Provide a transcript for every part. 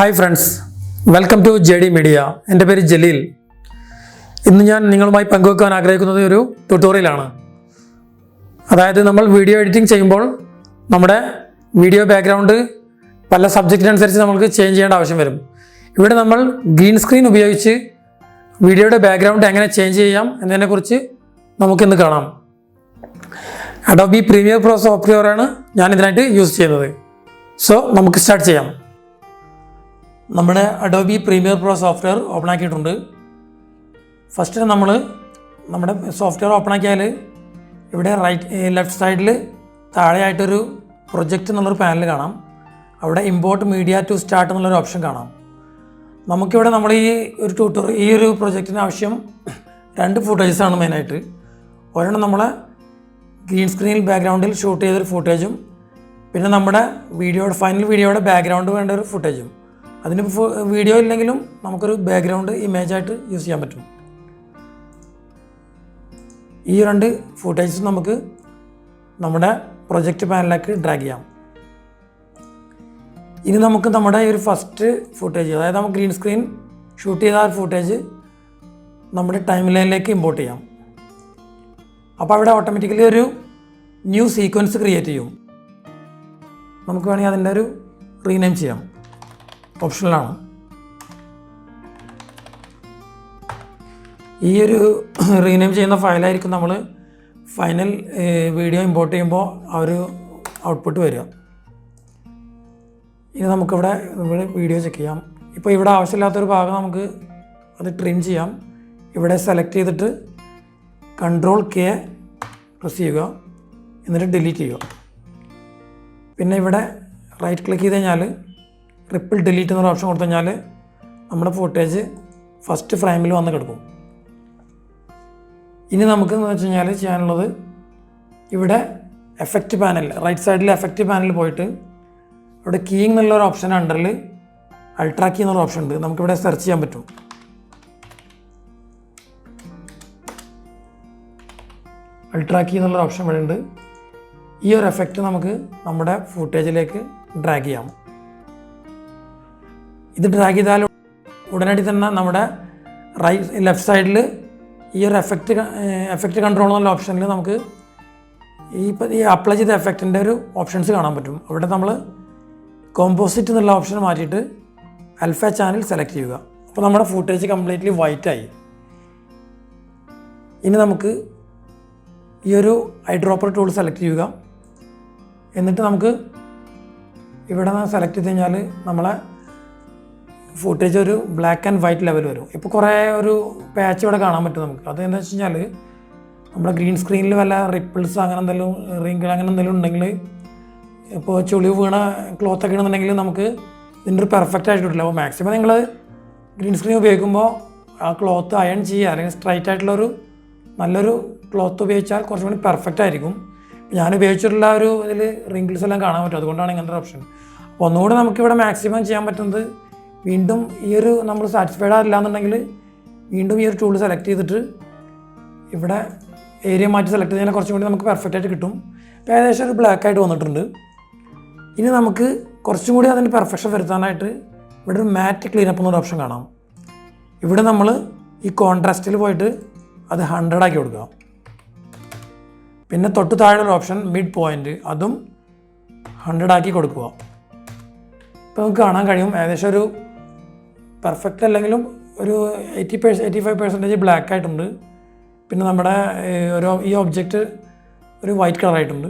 Hi friends, welcome to JD media. എൻ്റെ പേര് ജലീൽ. ഇന്ന് ഞാൻ നിങ്ങളുമായി പങ്കുവെക്കാൻ ആഗ്രഹിക്കുന്നത് ഒരു ട്യൂട്ടോറിയലാണ്. അതായത് നമ്മൾ വീഡിയോ എഡിറ്റിംഗ് ചെയ്യുമ്പോൾ നമ്മുടെ വീഡിയോ ബാക്ക്ഗ്രൗണ്ട് പല സബ്ജക്റ്റിനനുസരിച്ച് നമുക്ക് ചേഞ്ച് ചെയ്യേണ്ട ആവശ്യം വരും. ഇവിടെ നമ്മൾ ഗ്രീൻ സ്ക്രീൻ ഉപയോഗിച്ച് വീഡിയോയുടെ ബാക്ക്ഗ്രൗണ്ട് എങ്ങനെ ചേഞ്ച് ചെയ്യാം എന്നതിനെക്കുറിച്ച് നമുക്കിന്ന് കാണാം. Adobe Premiere Pro സോഫ്റ്റ്വെയറാണ് ഞാൻ ഇതിനായിട്ട് യൂസ് ചെയ്യുന്നത്. സോ നമുക്ക് സ്റ്റാർട്ട് ചെയ്യാം. നമ്മുടെ Adobe Premiere Pro software open ആക്കിയിട്ടുണ്ട്. ഫസ്റ്റ് നമ്മൾ നമ്മുടെ സോഫ്റ്റ്വെയർ ഓപ്പൺ ആക്കിയാൽ ഇവിടെ ലെഫ്റ്റ് സൈഡിൽ താഴെയായിട്ടൊരു പ്രൊജക്റ്റ് എന്നുള്ളൊരു പാനൽ കാണാം. അവിടെ ഇമ്പോർട്ട് മീഡിയ ടു സ്റ്റാർട്ട് എന്നുള്ളൊരു ഓപ്ഷൻ കാണാം. നമുക്കിവിടെ നമ്മൾ ഈ ഒരു പ്രൊജക്റ്റിന് ആവശ്യം 2 ഫുട്ടേജസാണ് മെയിനായിട്ട്. ഒരെണ്ണം നമ്മളെ ഗ്രീൻ സ്ക്രീനിൽ ബാക്ക്ഗ്രൗണ്ടിൽ ഷൂട്ട് ചെയ്തൊരു ഫുട്ടേജും പിന്നെ നമ്മുടെ ഫൈനൽ വീഡിയോയുടെ ബാക്ക്ഗ്രൗണ്ട് വേണ്ട ഒരു ഫുട്ടേജും. അതിന് വീഡിയോ ഇല്ലെങ്കിലും നമുക്കൊരു ബാക്ക്ഗ്രൗണ്ട് ഇമേജായിട്ട് യൂസ് ചെയ്യാൻ പറ്റും. ഈ 2 ഫുട്ടേജസ് നമുക്ക് നമ്മുടെ പ്രൊജക്റ്റ് പാനലിലേക്ക് ഡ്രാഗ് ചെയ്യാം. ഇനി നമുക്ക് നമ്മുടെ ഈ ഒരു ഫസ്റ്റ് ഫുട്ടേജ്, അതായത് നമുക്ക് ഗ്രീൻ സ്ക്രീൻ ഷൂട്ട് ചെയ്ത ആ ഒരു ഫുട്ടേജ് നമ്മുടെ ടൈം ലൈനിലേക്ക് ഇമ്പോർട്ട് ചെയ്യാം. അപ്പോൾ അവിടെ ഓട്ടോമാറ്റിക്കലി ഒരു ന്യൂ സീക്വൻസ് ക്രിയേറ്റ് ചെയ്യും. നമുക്ക് വേണമെങ്കിൽ അതിൻ്റെ ഒരു റീനെയിം ചെയ്യാം, ഓപ്ഷനിലാണ്. ഈ ഒരു റീനെയിം ചെയ്യുന്ന ഫയലായിരിക്കും നമ്മൾ ഫൈനൽ വീഡിയോ ഇമ്പോർട്ട് ചെയ്യുമ്പോൾ ആ ഒരു ഔട്ട്പുട്ട് വരിക. ഇനി നമുക്കിവിടെ വീഡിയോ ചെക്ക് ചെയ്യാം. ഇപ്പോൾ ഇവിടെ ആവശ്യമില്ലാത്തൊരു ഭാഗം നമുക്ക് അത് ട്രിം ചെയ്യാം. ഇവിടെ സെലക്ട് ചെയ്തിട്ട് Ctrl+K പ്രസ് ചെയ്യുക, എന്നിട്ട് ഡിലീറ്റ് ചെയ്യുക. പിന്നെ ഇവിടെ റൈറ്റ് ക്ലിക്ക് ചെയ്ത് കഴിഞ്ഞാൽ റിപ്പിൾ ഡിലീറ്റ് എന്നൊരു ഓപ്ഷൻ കൊടുത്തു കഴിഞ്ഞാൽ നമ്മുടെ ഫുട്ടേജ് ഫസ്റ്റ് ഫ്രെയിമിൽ വന്ന് കിടക്കും. ഇനി നമുക്ക് എന്ന് വെച്ച് കഴിഞ്ഞാൽ ചെയ്യാനുള്ളത്, ഇവിടെ എഫക്റ്റ് പാനൽ, റൈറ്റ് സൈഡിൽ എഫക്റ്റ് പാനലിൽ പോയിട്ട് ഇവിടെ കീയിങ് എന്നുള്ളൊരു ഓപ്ഷൻ അണ്ടറിൽ അൾട്രാ കീ എന്നൊരു ഓപ്ഷൻ ഉണ്ട്. നമുക്കിവിടെ സെർച്ച് ചെയ്യാൻ പറ്റും. അൾട്രാ കീ എന്നുള്ളൊരു ഓപ്ഷൻ ഇവിടെ ഉണ്ട്. ഈ ഒരു എഫക്റ്റ് നമുക്ക് നമ്മുടെ ഫുട്ടേജിലേക്ക് ഡ്രാഗ് ചെയ്യാം. ഇത് ഡ്രാഗ് ചെയ്താൽ ഉടനടി തന്നെ നമ്മുടെ ലെഫ്റ്റ് സൈഡിൽ ഈ ഒരു എഫക്റ്റ് കൺട്രോൾ എന്നുള്ള ഓപ്ഷനിൽ നമുക്ക് ഈ അപ്ലൈ ചെയ്ത എഫക്റ്റിൻ്റെ ഒരു ഓപ്ഷൻസ് കാണാൻ പറ്റും. അവിടെ നമ്മൾ കോമ്പോസിറ്റ് എന്നുള്ള ഓപ്ഷൻ മാറ്റിയിട്ട് അൽഫ ചാനൽ സെലക്ട് ചെയ്യുക. അപ്പോൾ നമ്മുടെ ഫുട്ടേജ് കംപ്ലീറ്റ്ലി വൈറ്റായി. ഇനി നമുക്ക് ഈ ഒരു ഐ ഡ്രോപ്പർ ടൂൾ സെലക്ട് ചെയ്യുക. എന്നിട്ട് നമുക്ക് ഇവിടെ നിന്ന് സെലക്ട് ചെയ്ത് കഴിഞ്ഞാൽ നമ്മളെ ഫുട്ടേജ് ഒരു ബ്ലാക്ക് ആൻഡ് വൈറ്റ് ലെവൽ വരും. ഇപ്പോൾ കുറേ ഒരു പാച്ച് ഇവിടെ കാണാൻ പറ്റും നമുക്ക്. അതെന്താ വെച്ച് കഴിഞ്ഞാൽ നമ്മുടെ ഗ്രീൻ സ്ക്രീനിൽ വല്ല റിപ്പിൾസ് അങ്ങനെ എന്തെങ്കിലും റിങ്കിൾ അങ്ങനെ എന്തെങ്കിലും ഉണ്ടെങ്കിൽ, ഇപ്പോൾ ചുളിവ് വീണ ക്ലോത്തൊക്കെ ഇടുന്നുണ്ടെങ്കിൽ നമുക്ക് ഇതിൻ്റെ ഒരു പെർഫെക്റ്റ് ആയിട്ട് കിട്ടില്ല. അപ്പോൾ മാക്സിമം നിങ്ങൾ ഗ്രീൻ സ്ക്രീൻ ഉപയോഗിക്കുമ്പോൾ ആ ക്ലോത്ത് അയൺ ചെയ്യുക, അല്ലെങ്കിൽ സ്ട്രൈറ്റ് ആയിട്ടുള്ളൊരു നല്ലൊരു ക്ലോത്ത് ഉപയോഗിച്ചാൽ കുറച്ചും കൂടി പെർഫെക്റ്റ് ആയിരിക്കും. ഞാൻ ഉപയോഗിച്ചിട്ടുള്ള ഒരു ഇതിൽ റിങ്കിൾസ് എല്ലാം കാണാൻ പറ്റും. അതുകൊണ്ടാണ് ഇങ്ങനത്തെ ഓപ്ഷൻ. അപ്പോൾ ഒന്നുകൂടെ നമുക്കിവിടെ മാക്സിമം ചെയ്യാൻ പറ്റുന്നത്, വീണ്ടും ഈ ഒരു നമ്മൾ സാറ്റിസ്ഫൈഡ് ആയില്ല എന്നുണ്ടെങ്കിൽ വീണ്ടും ഈ ഒരു ടൂൾ സെലക്ട് ചെയ്തിട്ട് ഇവിടെ ഏരിയ മാറ്റി സെലക്ട് ചെയ്താൽ കുറച്ചും കൂടി നമുക്ക് പെർഫെക്റ്റ് ആയിട്ട് കിട്ടും. ഇപ്പോൾ ഏകദേശം ഒരു ബ്ലാക്ക് ആയിട്ട് വന്നിട്ടുണ്ട്. ഇനി നമുക്ക് കുറച്ചും കൂടി അതിന് പെർഫെക്ഷൻ വരുത്താനായിട്ട് ഇവിടെ ഒരു മാറ്റ് ക്ലീനപ്പ് എന്നൊരു ഓപ്ഷൻ കാണാം. ഇവിടെ നമ്മൾ ഈ കോൺട്രാസ്റ്റിൽ പോയിട്ട് അത് 100 ആക്കി കൊടുക്കുക. പിന്നെ തൊട്ട് താഴെയുള്ള ഓപ്ഷൻ മിഡ് പോയിൻ്റ്, അതും 100 ആക്കി കൊടുക്കുക. ഇപ്പോൾ നമുക്ക് കാണാൻ കഴിയും ഏകദേശം ഒരു പെർഫെക്റ്റ് അല്ലെങ്കിലും ഒരു 85% ബ്ലാക്ക് ആയിട്ടുണ്ട്. പിന്നെ നമ്മുടെ ഈ ഒബ്ജക്റ്റ് ഒരു വൈറ്റ് കളറായിട്ടുണ്ട്.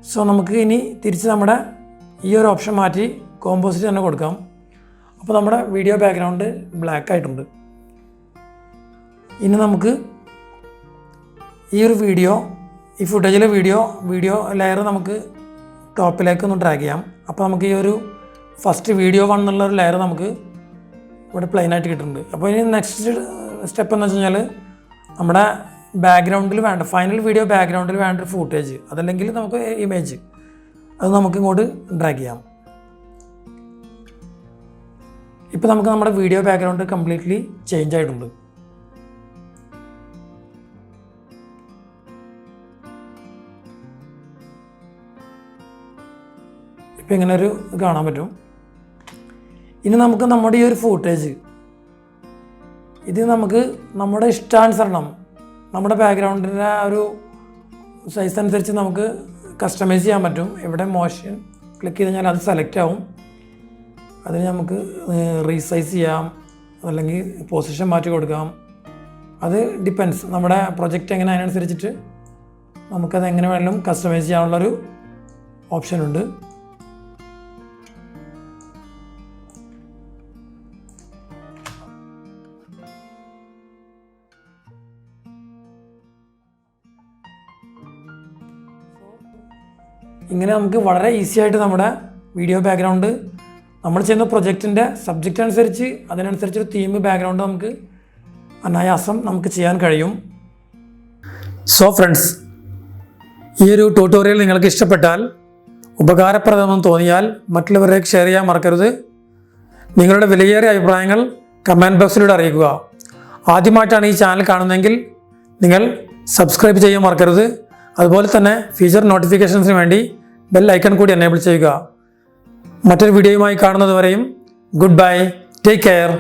സോ നമുക്ക് ഇനി തിരിച്ച് നമ്മുടെ ഈ ഒരു ഓപ്ഷൻ മാറ്റി കോമ്പോസിറ്റ് തന്നെ കൊടുക്കാം. അപ്പോൾ നമ്മുടെ വീഡിയോ ബാക്ക്ഗ്രൗണ്ട് ബ്ലാക്ക് ആയിട്ടുണ്ട്. ഇനി നമുക്ക് ഈ ഫുട്ടേജിലെ വീഡിയോ ലെയർ നമുക്ക് ടോപ്പിലേക്ക് ഒന്ന് ഡ്രാഗ് ചെയ്യാം. അപ്പോൾ നമുക്ക് ഈ ഒരു ഫസ്റ്റ് വീഡിയോ 1 എന്നുള്ളൊരു ലെയർ നമുക്ക് ഇവിടെ പ്ലെയിനായിട്ട് കിട്ടുന്നുണ്ട്. അപ്പോൾ ഇനി നെക്സ്റ്റ് സ്റ്റെപ്പ് എന്ന് വെച്ച് കഴിഞ്ഞാൽ നമ്മുടെ ബാക്ക്ഗ്രൗണ്ടിൽ വേണ്ട ഫൈനൽ വീഡിയോ ബാക്ക്ഗ്രൗണ്ടിൽ വേണ്ട ഒരു ഫുട്ടേജ്, അതല്ലെങ്കിൽ നമുക്ക് ഇമേജ്, അത് നമുക്ക് ഇങ്ങോട്ട് ഡ്രാഗ് ചെയ്യാം. ഇപ്പോൾ നമുക്ക് നമ്മുടെ വീഡിയോ ബാക്ക്ഗ്രൗണ്ട് കംപ്ലീറ്റ്ലി ചേഞ്ച് ആയിട്ടുണ്ട്. ഇപ്പോൾ ഇങ്ങനെ ഒരു കാണാൻ പറ്റും. ഇനി നമുക്ക് നമ്മുടെ ഈ ഒരു ഫൂട്ടേജ് ഇത് നമുക്ക് നമ്മുടെ ഇഷ്ടാനുസരണം നമ്മുടെ ബാക്ക്ഗ്രൗണ്ടിൻ്റെ ആ ഒരു സൈസ് അനുസരിച്ച് നമുക്ക് കസ്റ്റമൈസ് ചെയ്യാൻ പറ്റും. ഇവിടെ മോഷൻ ക്ലിക്ക് ചെയ്ത് കഴിഞ്ഞാൽ അത് സെലക്ട് ആവും. അതിന് നമുക്ക് റീസൈസ് ചെയ്യാം, അല്ലെങ്കിൽ പൊസിഷൻ മാറ്റി കൊടുക്കാം. അത് ഡിപ്പെൻസ് നമ്മുടെ പ്രൊജക്റ്റ് എങ്ങനെ അതിനനുസരിച്ചിട്ട് നമുക്കത് എങ്ങനെ വേണമെങ്കിലും കസ്റ്റമൈസ് ചെയ്യാനുള്ളൊരു ഓപ്ഷനുണ്ട്. ഇങ്ങനെ നമുക്ക് വളരെ ഈസി ആയിട്ട് നമ്മുടെ വീഡിയോ ബാക്ക്ഗ്രൗണ്ട് നമ്മൾ ചെയ്യുന്ന പ്രൊജക്റ്റിൻ്റെ സബ്ജക്റ്റ് അനുസരിച്ച് അതിനനുസരിച്ചൊരു തീം ബാക്ക്ഗ്രൗണ്ട് നമുക്ക് അനായാസം നമുക്ക് ചെയ്യാൻ കഴിയും. സോ ഫ്രണ്ട്സ്, ഈ ഒരു ട്യൂട്ടോറിയൽ നിങ്ങൾക്ക് ഇഷ്ടപ്പെട്ടാൽ, ഉപകാരപ്രദമെന്ന് തോന്നിയാൽ മറ്റുള്ളവരിലേക്ക് ഷെയർ ചെയ്യാൻ മറക്കരുത്. നിങ്ങളുടെ വിലയേറിയ അഭിപ്രായങ്ങൾ കമൻറ്റ് ബോക്സിലൂടെ അറിയിക്കുക. ആദ്യമായിട്ടാണ് ഈ ചാനൽ കാണുന്നതെങ്കിൽ നിങ്ങൾ സബ്സ്ക്രൈബ് ചെയ്യാൻ മറക്കരുത്. അതുപോലെ തന്നെ ഫ്യൂച്ചർ നോട്ടിഫിക്കേഷൻസിന് വേണ്ടി ബെൽ ഐക്കൺ കൂടി എനേബിൾ ചെയ്യുക. മറ്റൊരു വീഡിയോയുമായി കാണുന്നത് വരെയും ഗുഡ് ബൈ, ടേക്ക് കെയർ.